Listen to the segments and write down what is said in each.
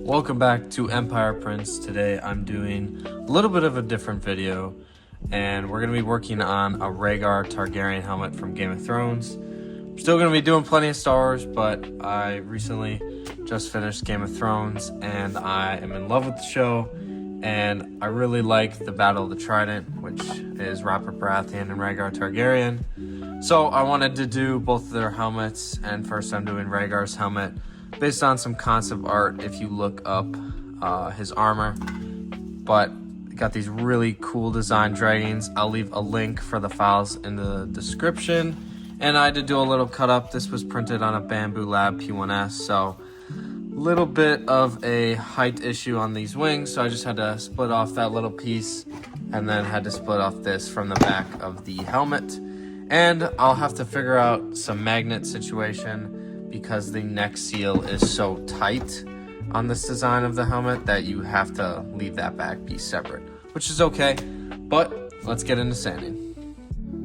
Welcome back to Empire Prints. Today I'm doing a little bit of a different video, and we're going to be working on a Rhaegar Targaryen helmet from Game of Thrones. I'm still going to be doing plenty of Star Wars, but I recently just finished Game of Thrones and I am in love with the show, and I really like the Battle of the Trident, which is Robert Baratheon and Rhaegar Targaryen. So I wanted to do both of their helmets, and first I'm doing Rhaegar's helmet based on some concept art if you look up his armor. But got these really cool design dragons. I'll leave a link for the files in the description. And I had to do a little cut up. This was printed on a Bamboo Lab P1S, so a little bit of a height issue on these wings, so I just had to split off that little piece and then had to split off this from the back of the helmet. And I'll have to figure out some magnet situation because the neck seal is so tight on this design of the helmet that you have to leave that back piece separate, which is okay, but let's get into sanding.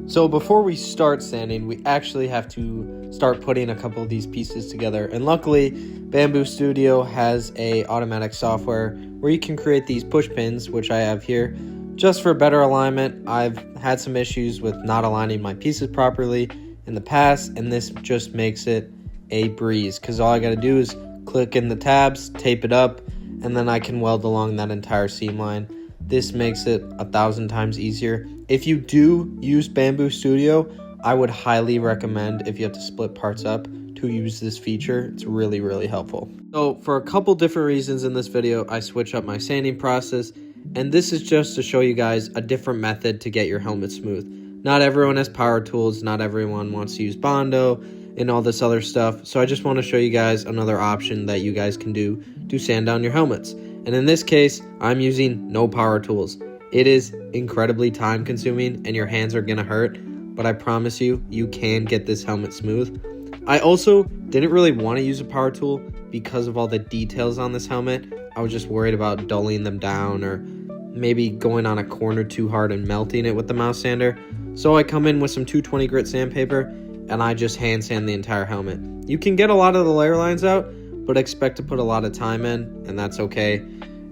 So before we start sanding, we actually have to start putting a couple of these pieces together, and luckily Bamboo Studio has a automatic software where you can create these push pins, which I have here just for better alignment. I've had some issues with not aligning my pieces properly in the past, and this just makes it a breeze because all I got to do is click in the tabs, tape it up, and then I can weld along that entire seam line. This makes it 1,000 times easier. If you do use Bamboo Studio, I would highly recommend, if you have to split parts up, to use this feature. It's really, really helpful. So for a couple different reasons in this video, I switch up my sanding process, and this is just to show you guys a different method to get your helmet smooth. Not everyone has power tools, not everyone wants to use Bondo and all this other stuff, so I just want to show you guys another option that you guys can do to sand down your helmets. And in this case, I'm using no power tools. It is incredibly time consuming and your hands are gonna hurt, but I promise you, you can get this helmet smooth. I also didn't really want to use a power tool because of all the details on this helmet. I was just worried about dulling them down or maybe going on a corner too hard and melting it with the mouse sander. So I come in with some 220 grit sandpaper and I just hand sand the entire helmet. You can get a lot of the layer lines out, but expect to put a lot of time in, and that's okay.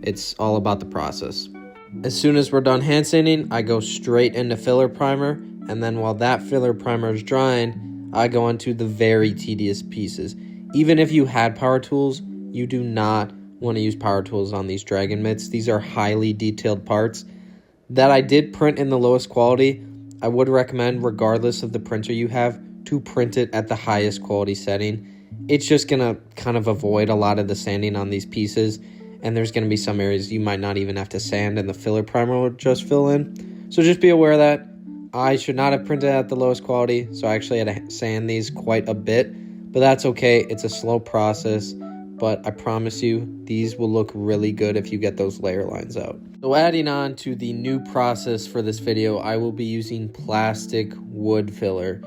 It's all about the process. As soon as we're done hand sanding, I go straight into filler primer, and then while that filler primer is drying, I go into the very tedious pieces. Even if you had power tools, you do not want to use power tools on these dragon mitts. These are highly detailed parts that I did print in the lowest quality. I would recommend, regardless of the printer you have, to print it at the highest quality setting. It's just gonna kind of avoid a lot of the sanding on these pieces, and there's gonna be some areas you might not even have to sand and the filler primer will just fill in. So just be aware of that. I should not have printed at the lowest quality, so I actually had to sand these quite a bit, but that's okay. It's a slow process, but I promise you these will look really good if you get those layer lines out. So adding on to the new process for this video, I will be using plastic wood filler.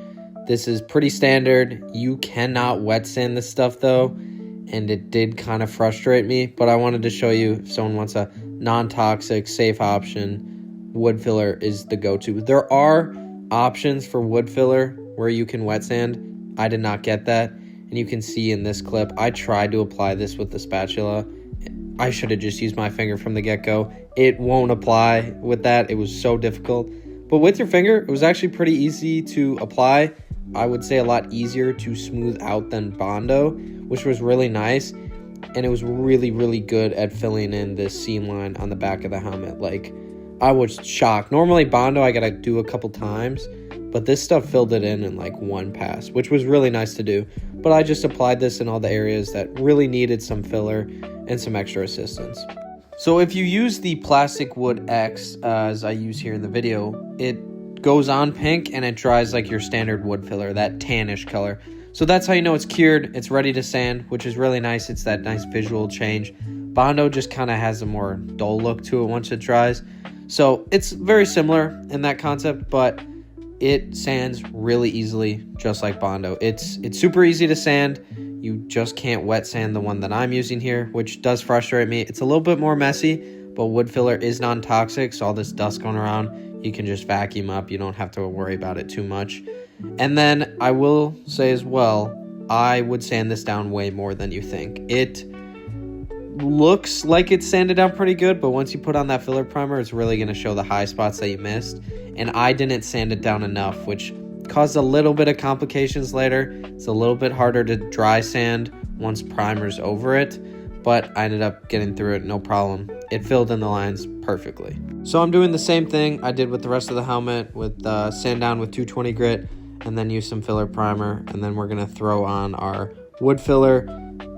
This is pretty standard. You cannot wet sand this stuff though, and it did kind of frustrate me, but I wanted to show you if someone wants a non-toxic, safe option, wood filler is the go-to. There are options for wood filler where you can wet sand. I did not get that, and you can see in this clip, I tried to apply this with the spatula. I should have just used my finger from the get-go. It won't apply with that. It was so difficult. But with your finger, it was actually pretty easy to apply. I would say a lot easier to smooth out than Bondo, which was really nice. And it was really, really good at filling in this seam line on the back of the helmet. Like, I was shocked. Normally Bondo I gotta do a couple times, but this stuff filled it in like one pass, which was really nice to do. But I just applied this in all the areas that really needed some filler and some extra assistance. So if you use the plastic wood X, as I use here in the video, it goes on pink and it dries like your standard wood filler, that tannish color. So that's how you know it's cured, it's ready to sand, which is really nice. It's that nice visual change. Bondo just kind of has a more dull look to it once it dries. So it's very similar in that concept, but it sands really easily, just like Bondo. It's super easy to sand. You just can't wet sand the one that I'm using here, which does frustrate me. It's a little bit more messy, but wood filler is non-toxic, so all this dust going around, you can just vacuum up. You don't have to worry about it too much. And then I will say as well, I would sand this down way more than you think. It looks like it's sanded down pretty good, but once you put on that filler primer, it's really going to show the high spots that you missed. And I didn't sand it down enough, which caused a little bit of complications later. It's a little bit harder to dry sand once primer's over it, but I ended up getting through it no problem. It filled in the lines perfectly. So I'm doing the same thing I did with the rest of the helmet, with sand down with 220 grit, and then use some filler primer, and then we're going to throw on our wood filler.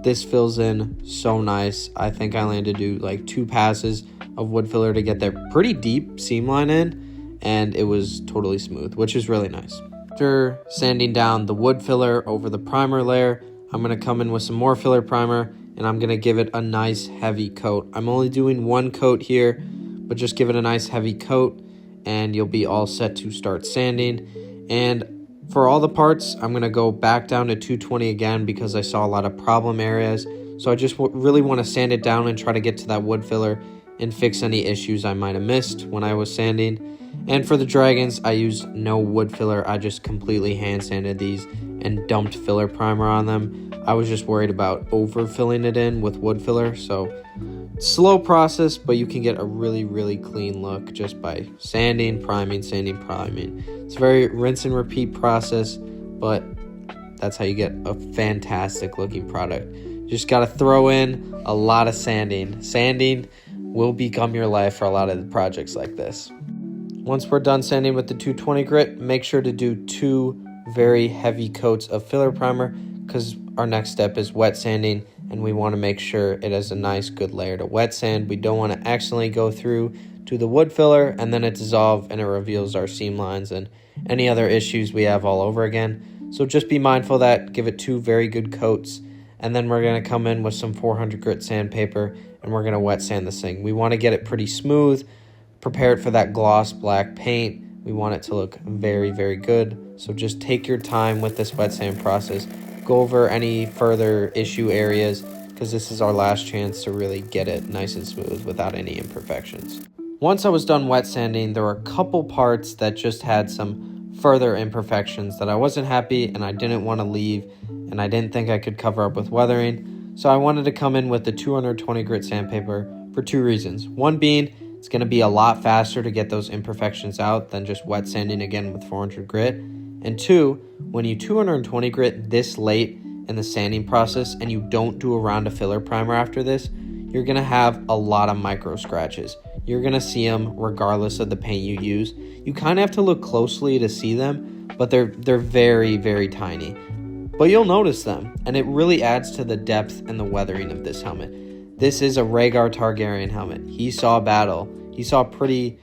This fills in so nice. I think I only had to do like 2 passes of wood filler to get that pretty deep seam line in, and it was totally smooth, which is really nice. After sanding down the wood filler over the primer layer, I'm going to come in with some more filler primer, and I'm going to give it a nice heavy coat. I'm only doing 1 coat here, but just give it a nice heavy coat, and you'll be all set to start sanding. And for all the parts, I'm going to go back down to 220 again because I saw a lot of problem areas. So I just really want to sand it down and try to get to that wood filler and fix any issues I might have missed when I was sanding. And for the dragons, I used no wood filler. I just completely hand sanded these and dumped filler primer on them. I was just worried about overfilling it in with wood filler. So slow process, but you can get a really, really clean look just by sanding, priming, sanding, priming. It's a very rinse and repeat process, but that's how you get a fantastic looking product. You just got to throw in a lot of sanding. Sanding will become your life for a lot of the projects like this. Once we're done sanding with the 220 grit, make sure to do 2 very heavy coats of filler primer, because our next step is wet sanding, and we want to make sure it has a nice good layer to wet sand. We don't want to accidentally go through to the wood filler and then it dissolves and it reveals our seam lines and any other issues we have all over again. So just be mindful of that. Give it 2 very good coats, and then we're going to come in with some 400 grit sandpaper and we're going to wet sand this thing. We want to get it pretty smooth, prepare it for that gloss black paint. We want it to look very, very good. So just take your time with this wet sand process. Go over any further issue areas, because this is our last chance to really get it nice and smooth without any imperfections. Once I was done wet sanding, there were a couple parts that just had some further imperfections that I wasn't happy and I didn't want to leave, and I didn't think I could cover up with weathering. So I wanted to come in with the 220 grit sandpaper for 2 reasons. One being, it's going to be a lot faster to get those imperfections out than just wet sanding again with 400 grit. And 2, when you 220 grit this late in the sanding process and you don't do a round of filler primer after this, you're going to have a lot of micro scratches. You're going to see them regardless of the paint you use. You kind of have to look closely to see them, but they're very, very tiny. But you'll notice them, and it really adds to the depth and the weathering of this helmet. This is a Rhaegar Targaryen helmet. He saw battle. He saw pretty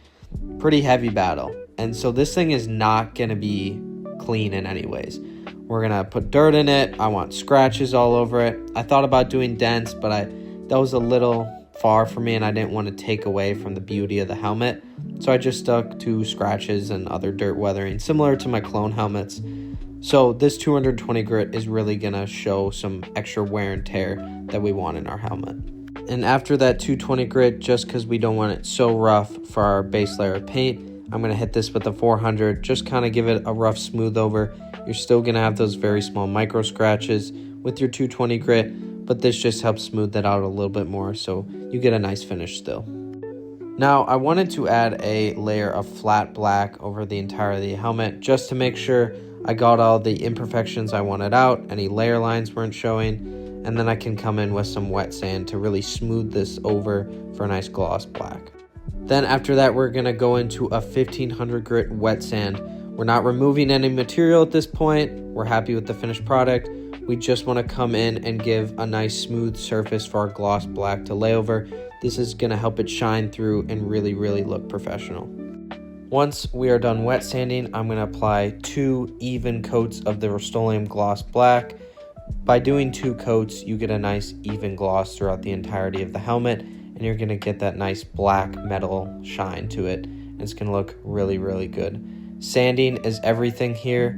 heavy battle. And so this thing is not going to be clean in any ways. We're going to put dirt in it. I want scratches all over it. I thought about doing dents, but that was a little far for me and I didn't want to take away from the beauty of the helmet. So I just stuck to scratches and other dirt weathering, similar to my clone helmets. So this 220 grit is really going to show some extra wear and tear that we want in our helmet. And after that 220 grit, just because we don't want it so rough for our base layer of paint, I'm going to hit this with a 400, just kind of give it a rough smooth over. You're still going to have those very small micro scratches with your 220 grit, but this just helps smooth that out a little bit more so you get a nice finish still. Now, I wanted to add a layer of flat black over the entirety of the helmet just to make sure I got all the imperfections I wanted out, any layer lines weren't showing, and then I can come in with some wet sand to really smooth this over for a nice gloss black. Then after that, we're going to go into a 1500 grit wet sand. We're not removing any material at this point. We're happy with the finished product. We just want to come in and give a nice smooth surface for our gloss black to lay over. This is going to help it shine through and really, really look professional. Once we are done wet sanding, I'm going to apply 2 even coats of the Rust-Oleum gloss black. By doing 2 coats, you get a nice even gloss throughout the entirety of the helmet, and you're going to get that nice black metal shine to it. And it's going to look really, really good. Sanding is everything here.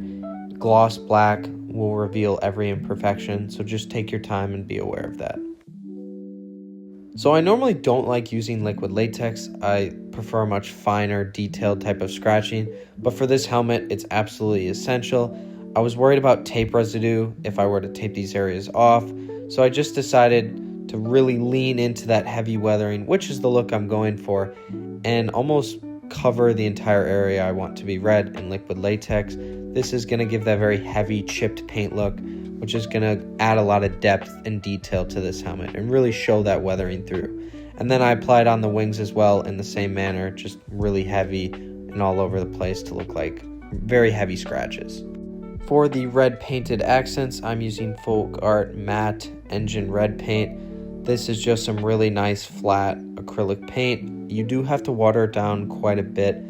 Gloss black will reveal every imperfection, so just take your time and be aware of that. So I normally don't like using liquid latex. I prefer a much finer, detailed type of scratching, but for this helmet, it's absolutely essential. I was worried about tape residue if I were to tape these areas off, so I just decided to really lean into that heavy weathering, which is the look I'm going for, and almost cover the entire area I want to be red in liquid latex. This is going to give that very heavy chipped paint look, which is going to add a lot of depth and detail to this helmet and really show that weathering through. And then I applied on the wings as well in the same manner, just really heavy and all over the place to look like very heavy scratches. For the red painted accents, I'm using Folk Art Matte Engine Red paint. This is just some really nice flat acrylic paint. You do have to water it down quite a bit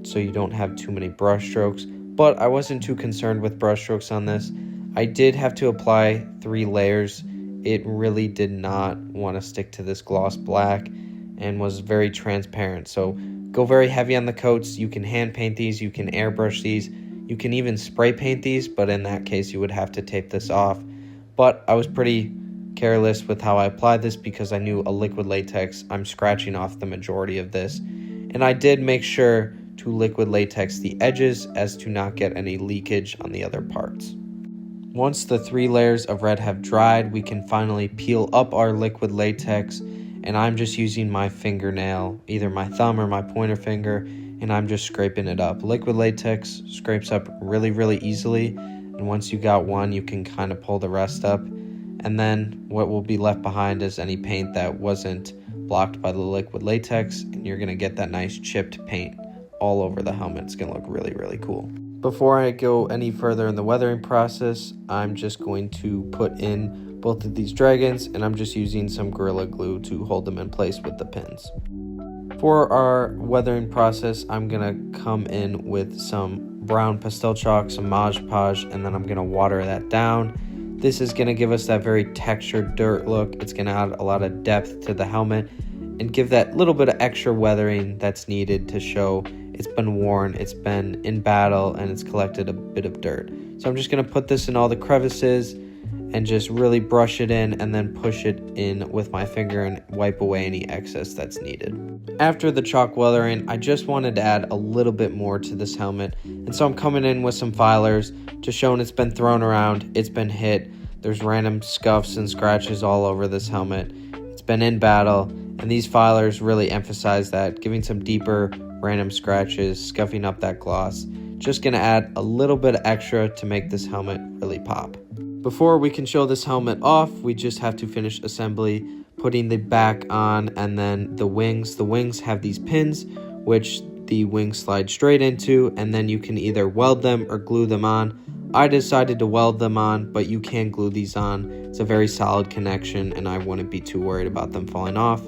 so you don't have too many brush strokes, but I wasn't too concerned with brush strokes on this. I did have to apply 3 layers. It really did not want to stick to this gloss black and was very transparent. So go very heavy on the coats. You can hand paint these, you can airbrush these, you can even spray paint these, but in that case you would have to tape this off. But I was pretty careless with how I applied this because I knew a liquid latex, I'm scratching off the majority of this. And I did make sure to liquid latex the edges as to not get any leakage on the other parts. Once the 3 layers of red have dried, we can finally peel up our liquid latex, and I'm just using my fingernail, either my thumb or my pointer finger, and I'm just scraping it up. Liquid latex scrapes up really easily, and once you got one, you can kind of pull the rest up, and then what will be left behind is any paint that wasn't blocked by the liquid latex, and you're going to get that nice chipped paint all over the helmet. It's going to look really cool. Before I go any further in the weathering process, I'm just going to put in both of these dragons, and I'm just using some Gorilla Glue to hold them in place with the pins. For our weathering process, I'm going to come in with some brown pastel chalk, some Mod Podge, and then I'm going to water that down. This is going to give us that very textured dirt look. It's going to add a lot of depth to the helmet and give that little bit of extra weathering that's needed to show it's been worn, it's been in battle, and it's collected a bit of dirt. So I'm just going to put this in all the crevices and just really brush it in and then push it in with my finger and wipe away any excess that's needed. After the chalk weathering, I just wanted to add a little bit more to this helmet, and so I'm coming in with some filers, just showing it's been thrown around, it's been hit, there's random scuffs and scratches all over this helmet, it's been in battle, and these filers really emphasize that, giving some deeper random scratches, scuffing up that gloss. Just gonna add a little bit extra to make this helmet really pop. Before we can show this helmet off, we just have to finish assembly, putting the back on, and then the wings. The wings have these pins, which the wings slide straight into, and then you can either weld them or glue them on. I decided to weld them on, but you can glue these on. It's a very solid connection, and I wouldn't be too worried about them falling off.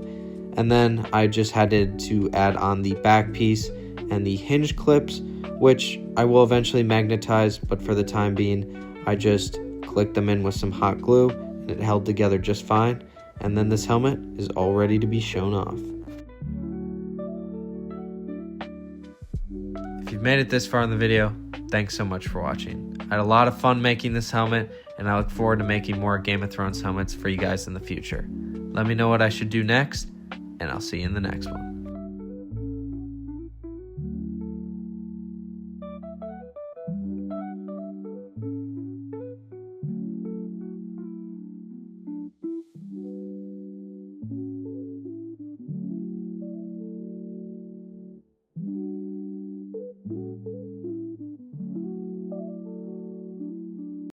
And then I just had to add on the back piece and the hinge clips, which I will eventually magnetize, but for the time being, I just clicked them in with some hot glue, and it held together just fine. And then this helmet is all ready to be shown off. If you've made it this far in the video, thanks so much for watching. I had a lot of fun making this helmet, and I look forward to making more Game of Thrones helmets for you guys in the future. Let me know what I should do next, and I'll see you in the next one.